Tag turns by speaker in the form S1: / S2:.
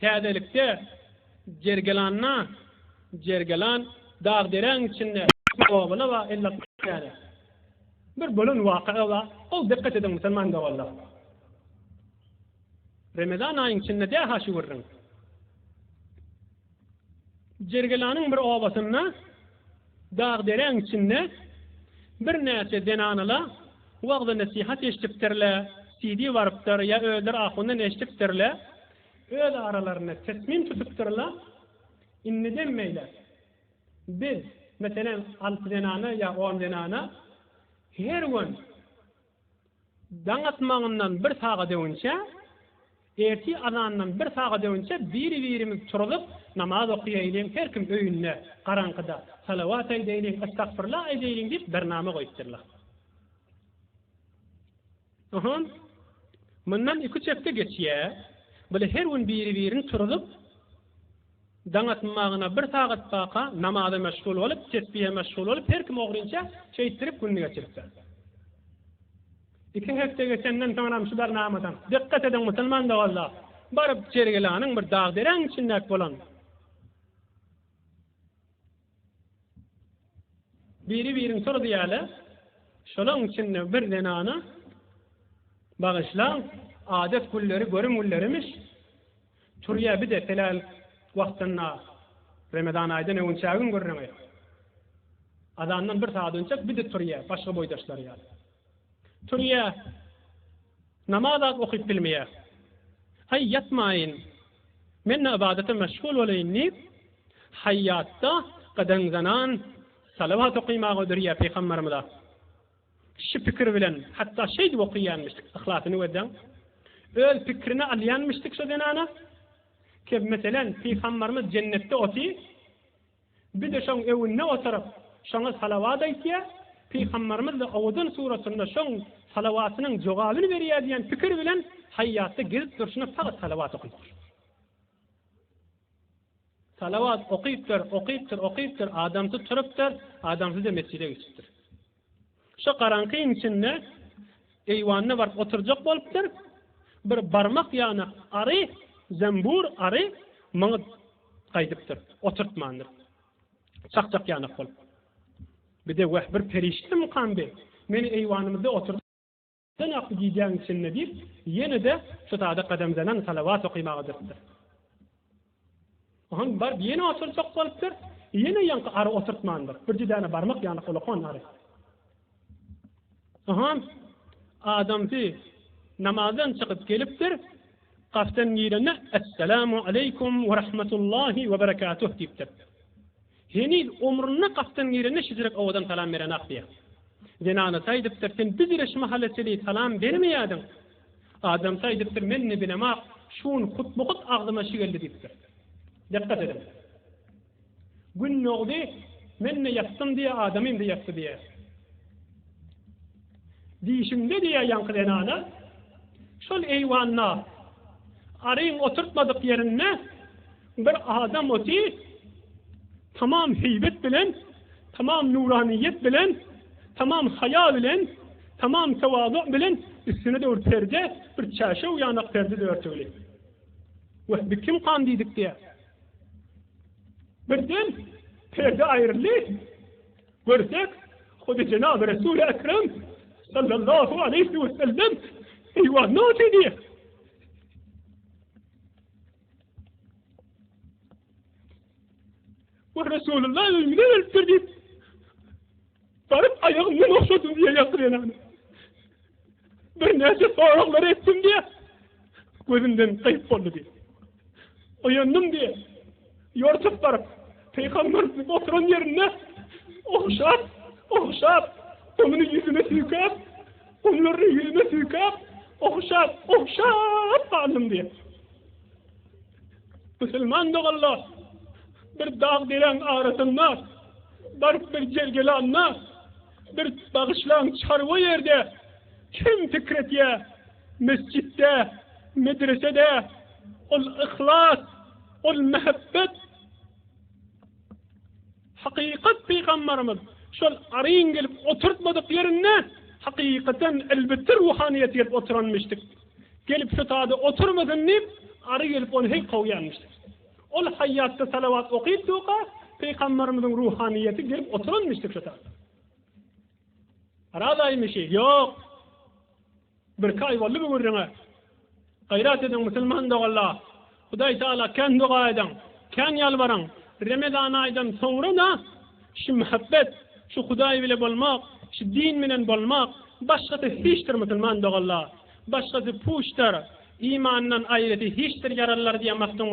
S1: Täzelikde jergelan dağderen içinde oğula va illa yani. Bir bölün vakıa va ol dikkat edin Müslüman da vallahi. Ramazan ayının içinde de haşı vurun. Jergelanın bir ovasında dağderen içinde bir näçe denanala wagda nasihat eşitipdirle, CD varıpdır ya öldür ahundan eşitipdirle, öl aralarına teslim tutupdirle, inni demmeyle. Biz, mesela 6 denana ya 10 denana, her gün daňatmagyňdan bir saga dewinçe, erti azandan bir saga dewinçe biri-birimiz turulup namaz okuyaýlyň, her kim öýünde, garaňkyda salawat eýdeýlik, estağfirullah eýdeýlik diýip bername goýupdyrlar. Bundan 2 çepte geçýär. Bile her gün biri-birini turulup daňatmagyna bir sagat baqa namaza meşgul bolup, tesbihe meşgul bolup, her kim oňrynça şeýtirip günni geçiripdir. 2 hafta geçenden sonra şu bernamadan dikkat edin Müslüman da vallahi. Barıp jergelanyň bir dağderen içinde bolan. Biri-birini turdy ýaly. Şolaň içinde bir denany bağışlan, adet gulleri, görüm gullerimiş. Turya bir de telal wagtynda Ramazan aýyna öňçägin görüňe. Adandan bir saat önce bir de turya, başga boýdaşlar ýaly. Turya namaz okyp bilmeýär. Hay yatmaýyn. Men ibadete meşgul bolayyn diýip hayatda gadanzanan salawat okuymagy ödürýär Peýgamberimiz. Şu pikir bilen hatta şey diýip okuýanmyşdyk, ihlasını weden. Öl pikrini alýanmyşdyk şu denana. Ki meselen Peýgamberimiz cennetde oty. Bir de şoň ewinde oturup şoňa salawat aýtýar. Peýgamberimiz de Awdun surasynda şoň salawatynyň jogabyny berýär diýen pikir bilen hayatda gezip duruşuna faqat salawat okuýar. Salawat okuyupdur, adamsy turupdur, adamsy da mescide geçipdir. Şu qaranqyň içinde eýwanyna barıp oturjak bolupdyr. Bir barmak ýany ary, zembur ary maňy gaýdypdyr, oturtmandyr. Çaq-çaq ýanyk bolup. Bir de bir perişte mukambe. Meni eýwanymyzda oturdy. Sen aqy giýýän içinde diýip, ýene de şu taýda gadamzanan salawat okuymagydyr. Ohan bar ýene oturjak bolupdyr, ýene ýanky ary oturtmandyr. Bir jidany barmak ýanyk bolupon ary. Adamsy namazdan çıkıp gelipdir, kaftan yirine Esselamu aleykum ve rahmetullahi ve berekatuh deyipdir. Henil umruna kaftan yirine şizirek ovadan salam veren akdiya. Cenanı saydıptır, sen bizireş mahallesili salam vermeyadın. Adam saydıptır, menni bilemak, şun kutbukut ağzıma şigeldi deyipdir. Dikkat edin. Gün noğdu, menni yatsın diye, adamim de yatsın diye. Dişimde diye yankı denana, şol eyvanna, arayın oturtmadık yerine, bir adam oti, tamam heybet bilen, tamam nuraniyet bilen, tamam haya bilen, tamam tevazu bilen, üstüne de perde, bir çaşa uyanak perde de örtüyle. Ve bir kim kan dedik diye. Birden perde ayrılı, görsek, Hudu Cenab-ı Resul-i Ekrem, sallallahu aleyhi ve sellem eyvanna oti diye. Ve Resulullah ölümüne veriptir deyip barıp ayağımdan okşadım diye yakırıyan. Bir neyse soğukları ettim diye gözümden kayıp oldu diye. Uyandım diye yortup barıp Peygamberimizin oturan yerine okşap onun yüzüne sükap, onların yüzüne sükap, okşap aldım diye. Müslüman da Allah, bir dağ diren arasında, bir celgelanla, bir bağışlan çarvı yerde, kim fikretiye, mescitte, medresede, ol ihlas, ol mehabbet, hakikat Peygamberimiz, şol arayın gelip oturtmadık yerine hakikaten elbette ruhaniyet gelip oturanmıştık. Gelip şu taada oturmadın deyip arı gelip onu hep kovyanmıştır. Ol hayatta salavat okuyup duqa, Peygamberimizin ruhaniyeti gelip oturulmuştur şu tarafta. Aradaymış şey, yok. Bir kayvallı bir gurruna. Gayrat edin Müslüman da Allah. Huday Teala ken dua edin, ken yalvaran. Ramazan aydan sonra da şu muhabbet, şu Huday bile bolmak, şu din bilen bolmak, başkası hiçtir Müslüman da Allah. Başkası puştur. İmandan ayrıtı hiçtir yararlar diye maktun